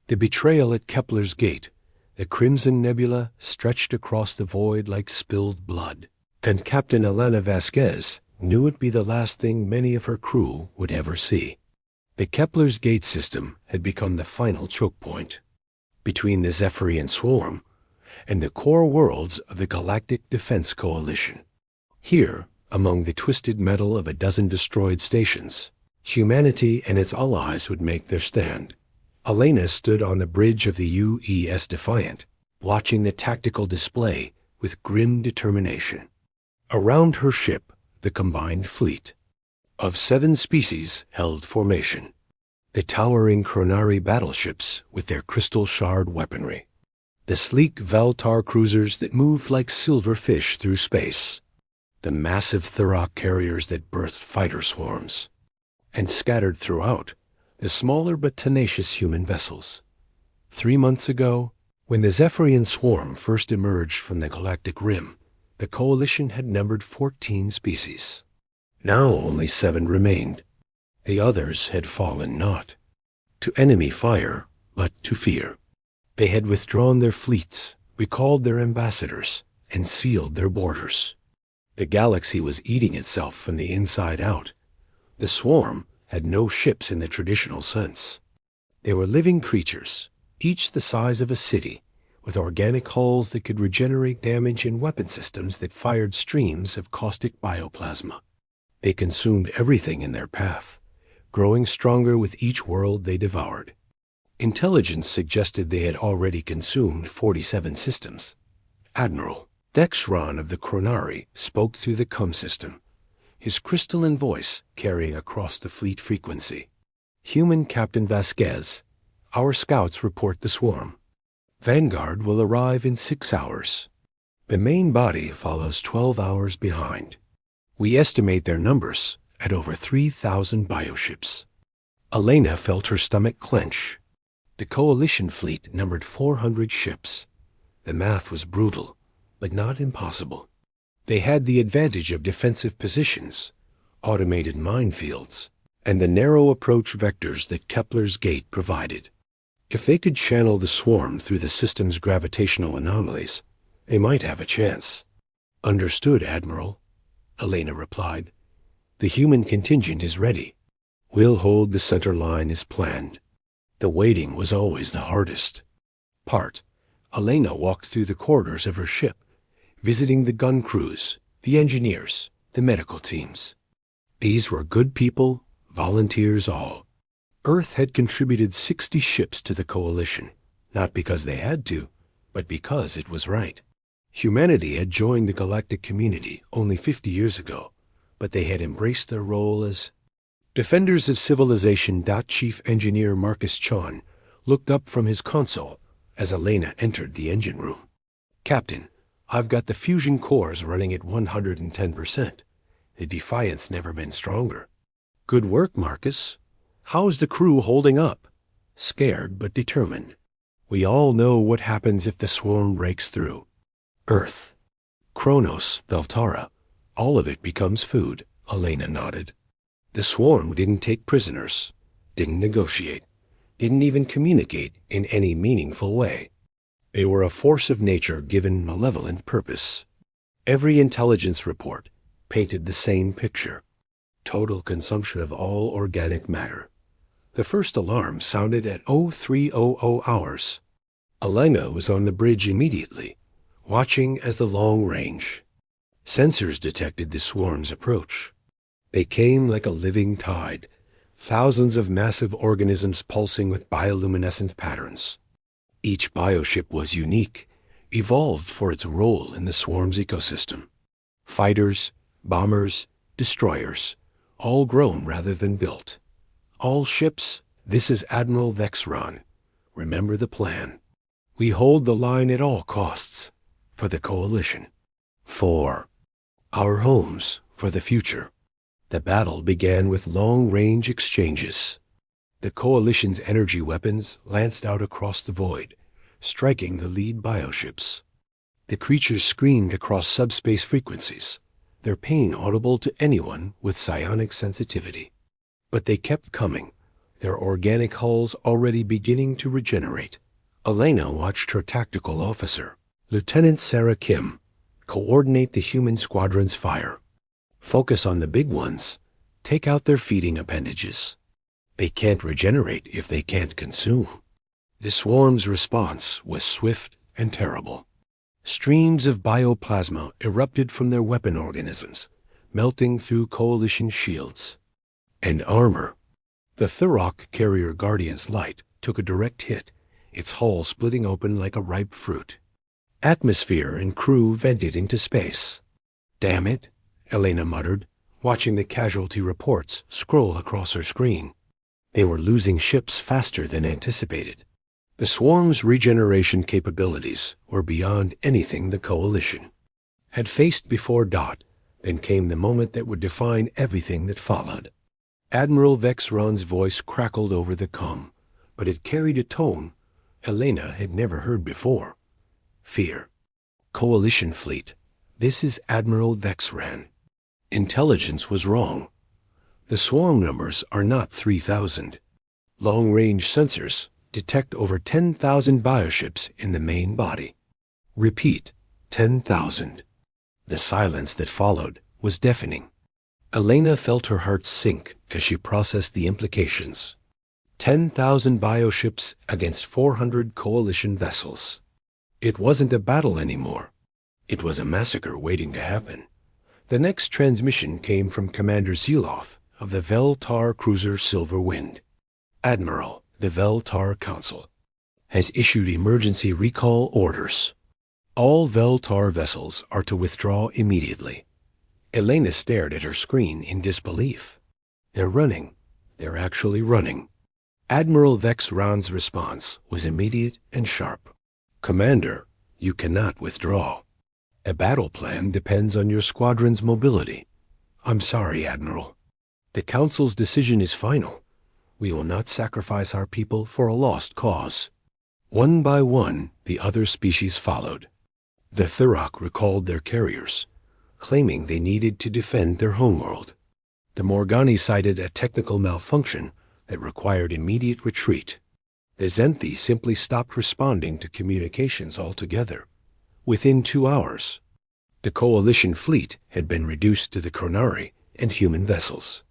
The betrayal at Kepler's gate, the crimson nebula stretched across the void like spilled blood, and Captain Elena Vasquez knew it'd be the last thing many of her crew would ever see. The Kepler's gate system had become the final choke point between the Zephyrian swarm and the core worlds of the Galactic Defense Coalition. Here, among the twisted metal of a dozen destroyed stations, humanity and its allies would make their stand. Elena stood on the bridge of the UES Defiant, watching the tactical display with grim determination. Around her ship, the combined fleet of 7 species held formation. The towering Chronari battleships with their crystal shard weaponry. The sleek Valtar cruisers that moved like silver fish through space. The massive Thurok carriers that birthed fighter swarms. And scattered throughout, the smaller but tenacious human vessels. 3 months ago, when the Zephyrian swarm first emerged from the galactic rim, the coalition had numbered 14 species. Now only 7 remained. The others had fallen not to enemy fire, but to fear. They had withdrawn their fleets, recalled their ambassadors, and sealed their borders. The galaxy was eating itself from the inside out. The swarm had no ships in the traditional sense. They were living creatures, each the size of a city, with organic hulls that could regenerate damage and weapon systems that fired streams of caustic bioplasma. They consumed everything in their path, growing stronger with each world they devoured. Intelligence suggested they had already consumed 47 systems. Admiral Dexron of the Chronari spoke through the CUM system, his crystalline voice carrying across the fleet frequency. Human Captain Vasquez, our scouts report the swarm. Vanguard will arrive in 6 hours. The main body follows 12 hours behind. We estimate their numbers at over 3,000 bioships. Elena felt her stomach clench. The coalition fleet numbered 400 ships. The math was brutal, but not impossible. They had the advantage of defensive positions, automated minefields, and the narrow approach vectors that Kepler's gate provided. If they could channel the swarm through the system's gravitational anomalies, they might have a chance. Understood, Admiral, Elena replied. The human contingent is ready. We'll hold the center line as planned. The waiting was always the hardest part. Elena walked through the corridors of her ship, visiting the gun crews, the engineers, the medical teams. These were good people, volunteers all. Earth had contributed 60 ships to the coalition, not because they had to, but because it was right. Humanity had joined the galactic community only 50 years ago, but they had embraced their role as defenders of civilization. Chief Engineer Marcus Chon looked up from his console as Elena entered the engine room. Captain, I've got the fusion cores running at 110%. The defiance never been stronger. Good work, Marcus. How's the crew holding up? Scared but determined. We all know what happens if the swarm breaks through. Earth, Kronos, Beltara, all of it becomes food, Elena nodded. The swarm didn't take prisoners, didn't negotiate, didn't even communicate in any meaningful way. They were a force of nature given malevolent purpose. Every intelligence report painted the same picture. Total consumption of all organic matter. The first alarm sounded at 0300 hours. Elena was on the bridge immediately, watching as the long-range sensors detected the swarm's approach. They came like a living tide, thousands of massive organisms pulsing with bioluminescent patterns. Each bioship was unique, evolved for its role in the swarm's ecosystem. Fighters, bombers, destroyers, all grown rather than built. All ships, this is Admiral Vexron. Remember the plan. We hold the line at all costs, for the coalition. For our homes, for the future. The battle began with long-range exchanges. The coalition's energy weapons lanced out across the void, striking the lead bioships. The creatures screamed across subspace frequencies, their pain audible to anyone with psionic sensitivity. But they kept coming, their organic hulls already beginning to regenerate. Elena watched her tactical officer, Lieutenant Sarah Kim, coordinate the human squadron's fire. Focus on the big ones. Take out their feeding appendages. They can't regenerate if they can't consume. The swarm's response was swift and terrible. Streams of bioplasma erupted from their weapon organisms, melting through coalition shields and armor. The Thurok carrier Guardian's light took a direct hit, its hull splitting open like a ripe fruit. Atmosphere and crew vented into space. "Damn it," Elena muttered, watching the casualty reports scroll across her screen. They were losing ships faster than anticipated. The swarm's regeneration capabilities were beyond anything the Coalition had faced before. Then came the moment that would define everything that followed. Admiral Vexron's voice crackled over the comm, but it carried a tone Elena had never heard before. Fear. "Coalition fleet, this is Admiral Vexran. Intelligence was wrong. The swarm numbers are not 3,000. Long-range sensors detect over 10,000 bioships in the main body. Repeat, 10,000. The silence that followed was deafening. Elena felt her heart sink as she processed the implications. 10,000 bioships against 400 Coalition vessels. It wasn't a battle anymore. It was a massacre waiting to happen. The next transmission came from Commander Zeloth of the Veltar cruiser Silver Wind. "Admiral, the Veltar Council has issued emergency recall orders. All Veltar vessels are to withdraw immediately." Elena stared at her screen in disbelief. "They're running. They're actually running." Admiral Vexron's response was immediate and sharp. "Commander, you cannot withdraw. A battle plan depends on your squadron's mobility. I'm sorry, Admiral. The Council's decision is final. We will not sacrifice our people for a lost cause." One by one, the other species followed. The Thurok recalled their carriers, claiming they needed to defend their homeworld. The Morgani cited a technical malfunction that required immediate retreat. The Zenthi simply stopped responding to communications altogether. Within 2 hours, the Coalition fleet had been reduced to the Chronari and human vessels.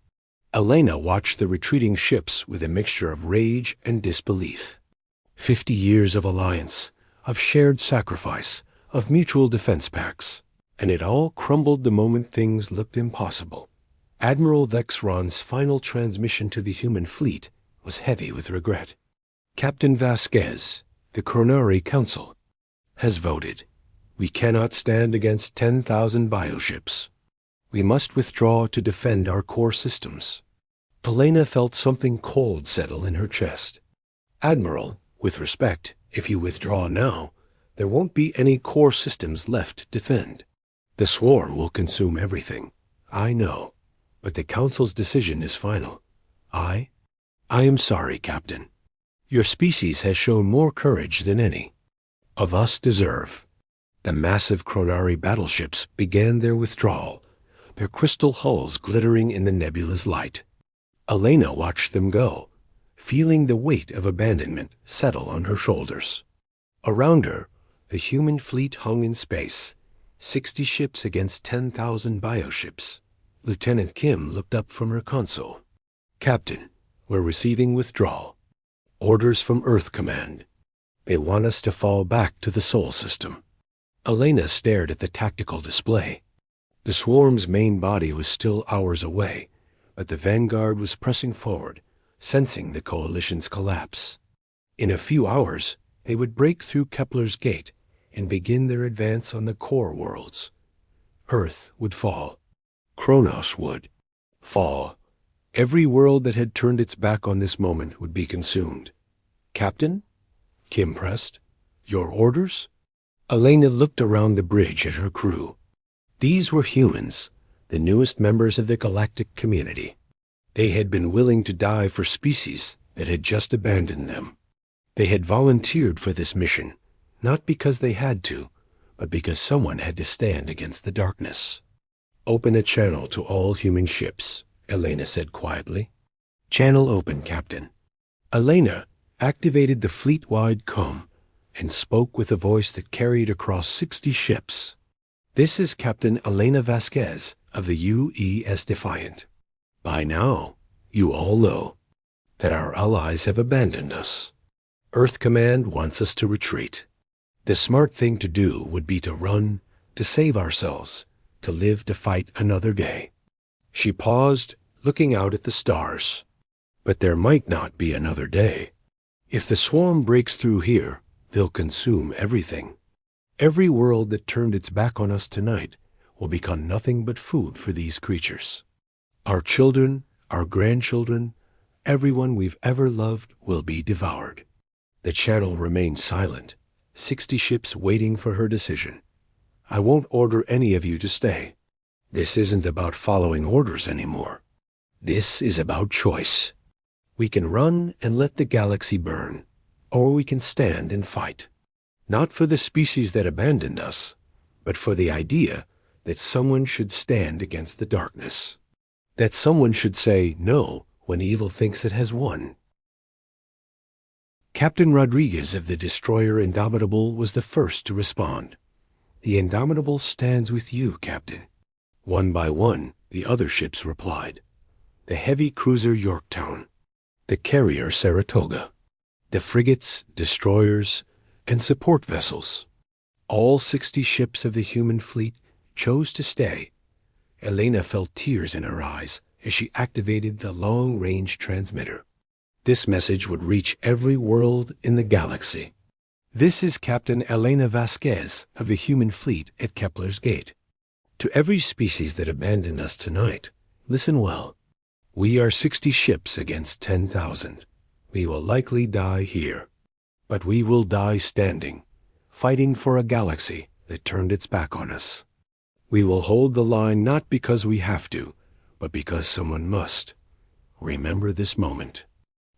Elena watched the retreating ships with a mixture of rage and disbelief. 50 years of alliance, of shared sacrifice, of mutual defense pacts, and it all crumbled the moment things looked impossible. Admiral Vexron's final transmission to the human fleet was heavy with regret. "Captain Vasquez, the Chronari Council, has voted. We cannot stand against 10,000 bioships. We must withdraw to defend our core systems." Elena felt something cold settle in her chest. "Admiral, with respect, if you withdraw now, there won't be any core systems left to defend. The swarm will consume everything. I know, but the Council's decision is final. I am sorry, Captain. Your species has shown more courage than any of us deserve." The massive Chronari battleships began their withdrawal, their crystal hulls glittering in the nebula's light. Elena watched them go, feeling the weight of abandonment settle on her shoulders. Around her, the human fleet hung in space, 60 ships against 10,000 bioships. Lieutenant Kim looked up from her console. "Captain, we're receiving withdrawal. Orders from Earth Command. They want us to fall back to the Sol system." Elena stared at the tactical display. The swarm's main body was still hours away, but the vanguard was pressing forward, sensing the Coalition's collapse. In a few hours, they would break through Kepler's gate and begin their advance on the core worlds. Earth would fall. Kronos would fall. Every world that had turned its back on this moment would be consumed. "Captain?" Kim pressed. "Your orders?" Elena looked around the bridge at her crew. These were humans, the newest members of the galactic community. They had been willing to die for species that had just abandoned them. They had volunteered for this mission, not because they had to, but because someone had to stand against the darkness. "Open a channel to all human ships," Elena said quietly. "Channel open, Captain," Elena activated the fleet-wide comm and spoke with a voice that carried across 60 ships. "This is Captain Elena Vasquez of the UES Defiant. By now, you all know that our allies have abandoned us. Earth Command wants us to retreat. The smart thing to do would be to run, to save ourselves, to live to fight another day." She paused, looking out at the stars. "But there might not be another day. If the swarm breaks through here, they'll consume everything. Every world that turned its back on us tonight will become nothing but food for these creatures. Our children, our grandchildren, everyone we've ever loved will be devoured." The channel remained silent, 60 ships waiting for her decision. "I won't order any of you to stay. This isn't about following orders anymore. This is about choice. We can run and let the galaxy burn, or we can stand and fight. Not for the species that abandoned us, but for the idea that someone should stand against the darkness. That someone should say no when evil thinks it has won." Captain Rodriguez of the destroyer Indomitable was the first to respond. "The Indomitable stands with you, Captain." One by one, the other ships replied. The heavy cruiser Yorktown, the carrier Saratoga, the frigates, destroyers, and support vessels. All 60 ships of the human fleet chose to stay. Elena felt tears in her eyes as she activated the long-range transmitter. This message would reach every world in the galaxy. "This is Captain Elena Vasquez of the human fleet at Kepler's Gate. To every species that abandoned us tonight, listen well. We are 60 ships against 10,000. We will likely die here. But we will die standing, fighting for a galaxy that turned its back on us. We will hold the line not because we have to, but because someone must. Remember this moment.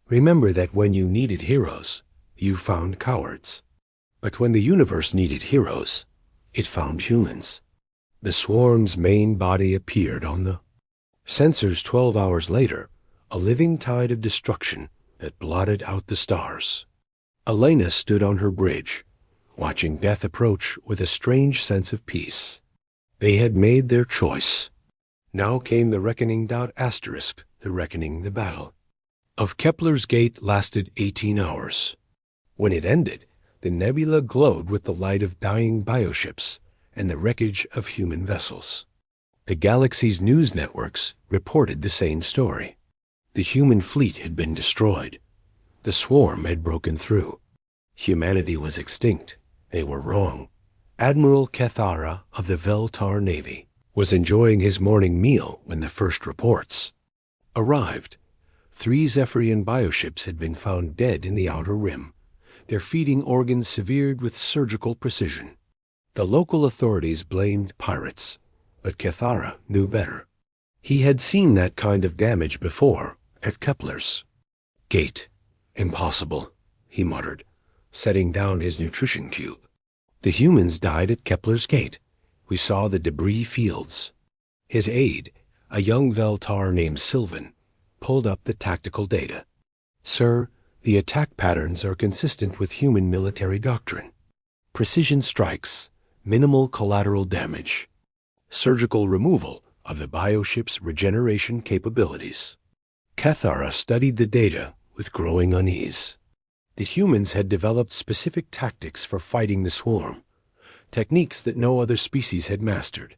Remember that when you needed heroes, you found cowards. But when the universe needed heroes, it found humans." The swarm's main body appeared on the sensors 12 hours later, a living tide of destruction that blotted out the stars. Elena stood on her bridge, watching death approach with a strange sense of peace. They had made their choice. Now came the reckoning. The reckoning, the battle of Kepler's Gate lasted 18 hours. When it ended, the nebula glowed with the light of dying bioships and the wreckage of human vessels. The galaxy's news networks reported the same story. The human fleet had been destroyed. The swarm had broken through. Humanity was extinct. They were wrong. Admiral Cathara of the Veltar Navy was enjoying his morning meal when the first reports arrived. 3 Zephyrian bioships had been found dead in the outer rim, their feeding organs severed with surgical precision. The local authorities blamed pirates, but Cathara knew better. He had seen that kind of damage before at Kepler's Gate. "Impossible," he muttered, setting down his nutrition cube. "The humans died at Kepler's Gate. We saw the debris fields." His aide, a young Veltar named Sylvan, pulled up the tactical data. "Sir, the attack patterns are consistent with human military doctrine. Precision strikes, minimal collateral damage, surgical removal of the bioship's regeneration capabilities." Cathara studied the data with growing unease. The humans had developed specific tactics for fighting the swarm, techniques that no other species had mastered.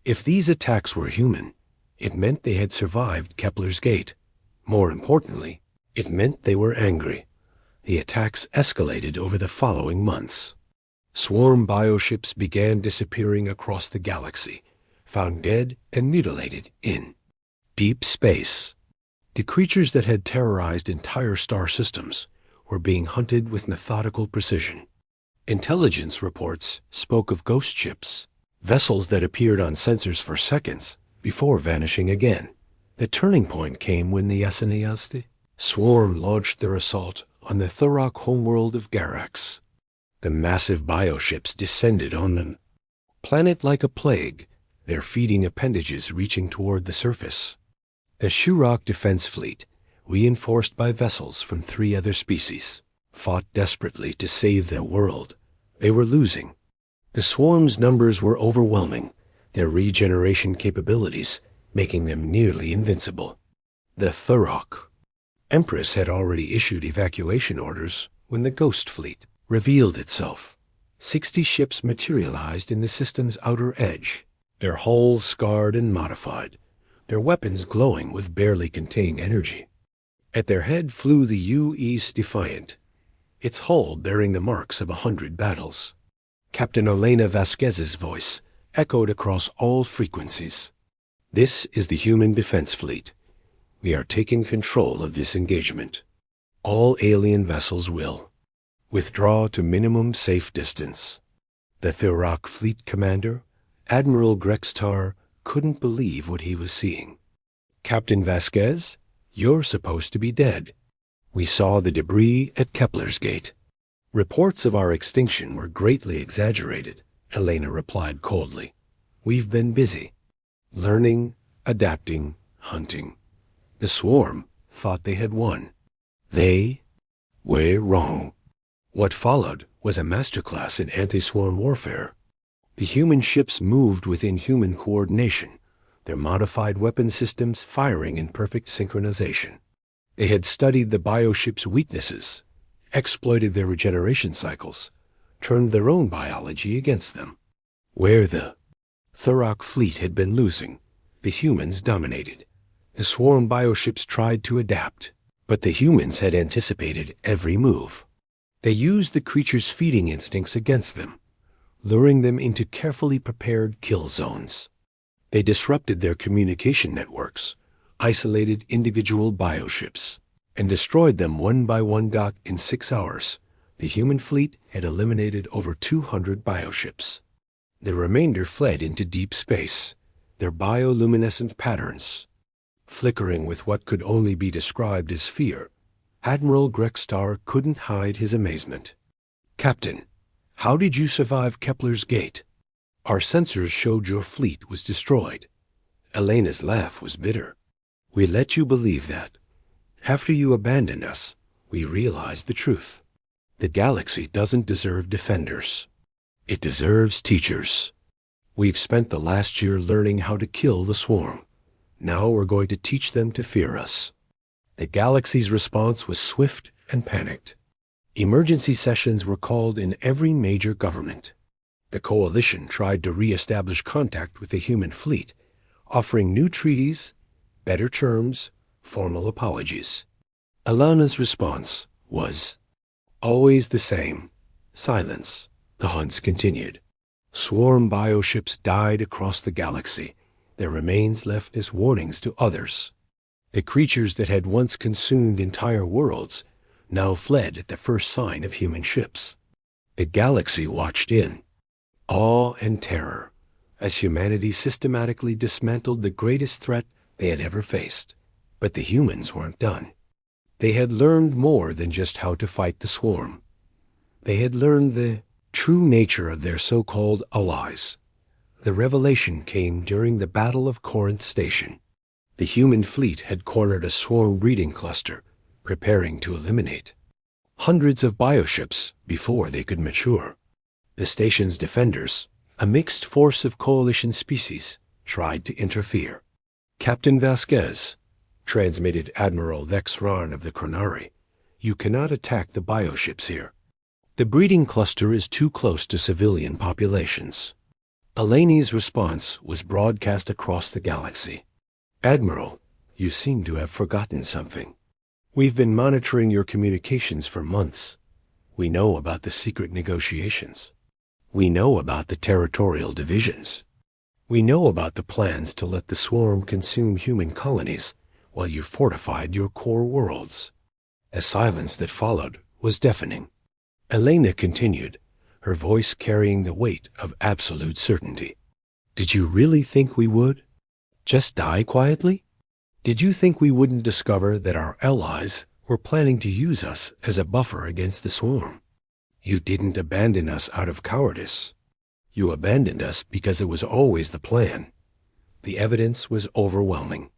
If these attacks were human, it meant they had survived Kepler's Gate. More importantly, it meant they were angry. The attacks escalated over the following months. Swarm bioships began disappearing across the galaxy, found dead and mutilated in deep space. The creatures that had terrorized entire star systems were being hunted with methodical precision. Intelligence reports spoke of ghost ships, vessels that appeared on sensors for seconds before vanishing again. The turning point came when the Yasaneasti swarm launched their assault on the Thurok homeworld of Garax. The massive bioships descended on the planet like a plague, their feeding appendages reaching toward the surface. The Shurok defense fleet, reinforced by vessels from 3 other species, fought desperately to save their world. They were losing. The swarm's numbers were overwhelming, their regeneration capabilities making them nearly invincible. The Thurok Empress had already issued evacuation orders when the Ghost Fleet revealed itself. 60 ships materialized in the system's outer edge, their hulls scarred and modified, their weapons glowing with barely contained energy. At their head flew the U.E.'s Defiant, its hull bearing the marks of 100 battles. Captain Elena Vasquez's voice echoed across all frequencies. "This is the human defense fleet. We are taking control of this engagement. All alien vessels will withdraw to minimum safe distance." The Thurok fleet commander, Admiral Grextar, couldn't believe what he was seeing. "Captain Vasquez, you're supposed to be dead. We saw the debris at Kepler's Gate." "Reports of our extinction were greatly exaggerated," Elena replied coldly. "We've been busy, learning, adapting, hunting. The swarm thought they had won. They were wrong." What followed was a masterclass in anti-swarm warfare. The human ships moved within human coordination, their modified weapon systems firing in perfect synchronization. They had studied the bioships' weaknesses, exploited their regeneration cycles, turned their own biology against them. Where the Thurok fleet had been losing, the humans dominated. The swarm bioships tried to adapt, but the humans had anticipated every move. They used the creatures' feeding instincts against them, luring them into carefully prepared kill zones. They disrupted their communication networks, isolated individual bioships, and destroyed them one by one. In 6 hours, the human fleet had eliminated over 200 bioships. The remainder fled into deep space, their bioluminescent patterns flickering with what could only be described as fear. Admiral Grextar couldn't hide his amazement. "Captain, how did you survive Kepler's Gate? Our sensors showed your fleet was destroyed." Elena's laugh was bitter. "We let you believe that. After you abandoned us, we realized the truth. The galaxy doesn't deserve defenders. It deserves teachers. We've spent the last year learning how to kill the swarm. Now we're going to teach them to fear us." The galaxy's response was swift and panicked. Emergency sessions were called in every major government. The coalition tried to re-establish contact with the human fleet, offering new treaties, better terms, formal apologies. Alana's response was always the same: silence. The hunts continued. Swarm bioships died across the galaxy, their remains left as warnings to others. The creatures that had once consumed entire worlds now fled at the first sign of human ships. The galaxy watched in, awe and terror, as humanity systematically dismantled the greatest threat they had ever faced. But the humans weren't done. They had learned more than just how to fight the swarm. They had learned the true nature of their so-called allies. The revelation came during the Battle of Corinth Station. The human fleet had cornered a swarm breeding cluster, preparing to eliminate hundreds of bioships before they could mature. The station's defenders, a mixed force of coalition species, tried to interfere. "Captain Vasquez," transmitted Admiral Vexran of the Chronari, "you cannot attack the bioships here. The breeding cluster is too close to civilian populations." Eleni's response was broadcast across the galaxy. "Admiral, you seem to have forgotten something. We've been monitoring your communications for months. We know about the secret negotiations. We know about the territorial divisions. We know about the plans to let the swarm consume human colonies while you fortified your core worlds." A silence that followed was deafening. Elena continued, her voice carrying the weight of absolute certainty. "Did you really think we would? Just die quietly? Did you think we wouldn't discover that our allies were planning to use us as a buffer against the swarm? You didn't abandon us out of cowardice. You abandoned us because it was always the plan." The evidence was overwhelming.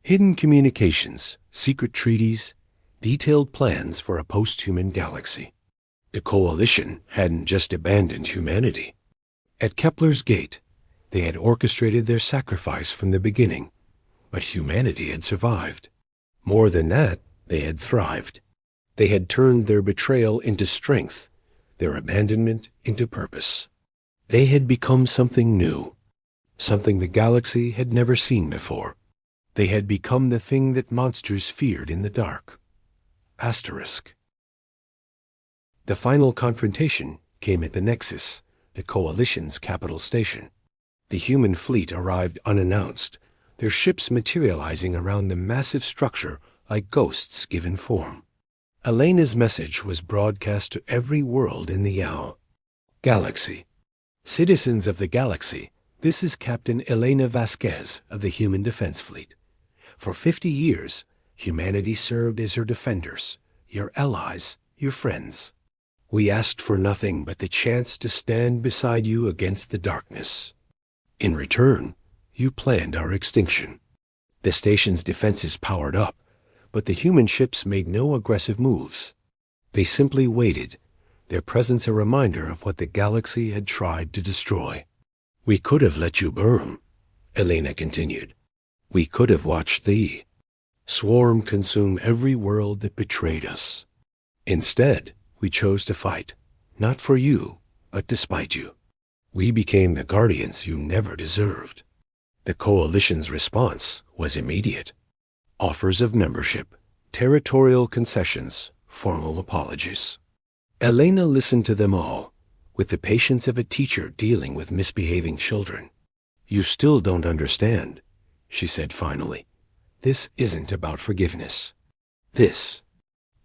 Hidden communications, secret treaties, detailed plans for a post-human galaxy. The Coalition hadn't just abandoned humanity. At Kepler's gate, they had orchestrated their sacrifice from the beginning, but humanity had survived. More than that, they had thrived. They had turned their betrayal into strength, their abandonment into purpose. They had become something new, something the galaxy had never seen before. They had become the thing that monsters feared in the dark. Asterisk. The final confrontation came at the Nexus, the Coalition's capital station. The human fleet arrived unannounced, their ships materializing around the massive structure like ghosts given form. Elena's message was broadcast to every world in the Yao. Galaxy. Citizens of the galaxy, this is Captain Elena Vasquez of the Human Defense Fleet. For 50 years, humanity served as your defenders, your allies, your friends. We asked for nothing but the chance to stand beside you against the darkness. In return, you planned our extinction. The station's defenses powered up, but the human ships made no aggressive moves. They simply waited, their presence a reminder of what the galaxy had tried to destroy. We could have let you burn, Elena continued. We could have watched the swarm consume every world that betrayed us. Instead, we chose to fight, not for you, but despite you. We became the guardians you never deserved. The Coalition's response was immediate. Offers of membership, territorial concessions, formal apologies. Elena listened to them all, with the patience of a teacher dealing with misbehaving children. You still don't understand, she said finally. This isn't about forgiveness. This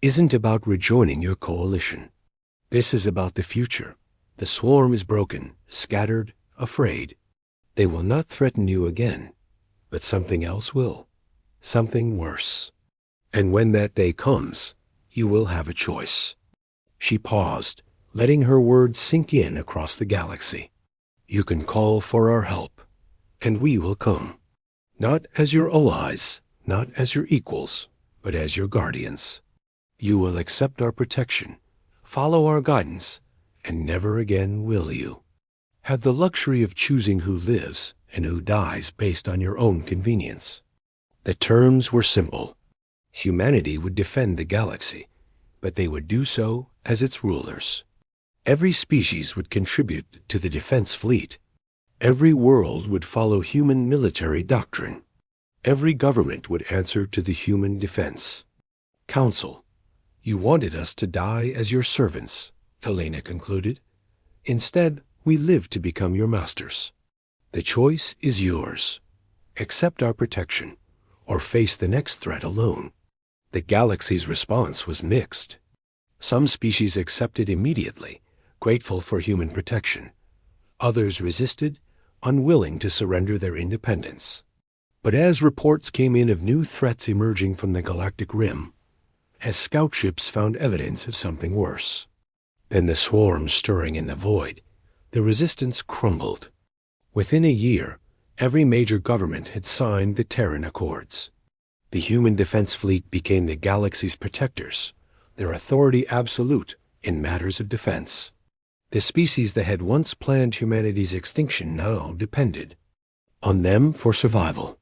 isn't about rejoining your coalition. This is about the future. The swarm is broken, scattered, afraid. They will not threaten you again, but something else will. Something worse. And when that day comes, you will have a choice. She paused, letting her words sink in across the galaxy. You can call for our help, and we will come. Not as your allies, not as your equals, but as your guardians. You will accept our protection, follow our guidance, and never again will you have the luxury of choosing who lives and who dies based on your own convenience. The terms were simple. Humanity would defend the galaxy, but they would do so as its rulers. Every species would contribute to the defense fleet. Every world would follow human military doctrine. Every government would answer to the human defense. Council, you wanted us to die as your servants, Elena concluded. Instead, we live to become your masters. The choice is yours. Accept our protection, or face the next threat alone. The galaxy's response was mixed. Some species accepted immediately, grateful for human protection. Others resisted, unwilling to surrender their independence. But as reports came in of new threats emerging from the galactic rim, as scout ships found evidence of something worse, then the swarm stirring in the void, the resistance crumbled. Within a year, every major government had signed the Terran Accords. The human defense fleet became the galaxy's protectors, their authority absolute in matters of defense. The species that had once planned humanity's extinction now depended on them for survival.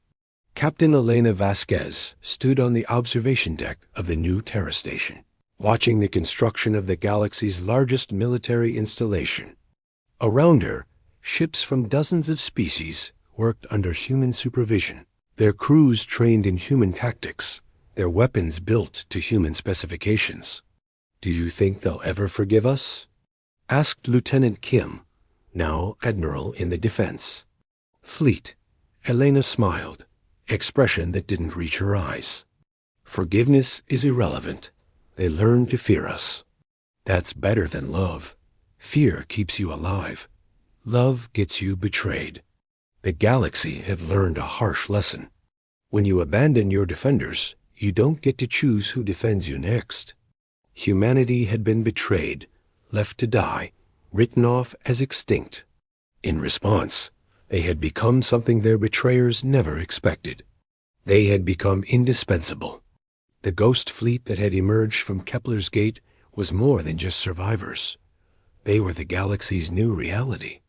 Captain Elena Vasquez stood on the observation deck of the new Terra Station, watching the construction of the galaxy's largest military installation. Around her, ships from dozens of species worked under human supervision, their crews trained in human tactics, their weapons built to human specifications. Do you think they'll ever forgive us? Asked Lieutenant Kim, now Admiral in the defense fleet. Elena smiled, expression that didn't reach her eyes. Forgiveness is irrelevant. They learn to fear us. That's better than love. Fear keeps you alive. Love gets you betrayed. The galaxy had learned a harsh lesson. When you abandon your defenders, you don't get to choose who defends you next. Humanity had been betrayed, left to die, written off as extinct. In response, they had become something their betrayers never expected. They had become indispensable. The ghost fleet that had emerged from Kepler's Gate was more than just survivors. They were the galaxy's new reality.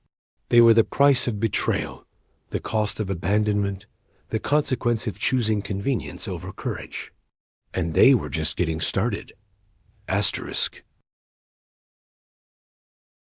They were the price of betrayal, the cost of abandonment, the consequence of choosing convenience over courage. And they were just getting started. Asterisk.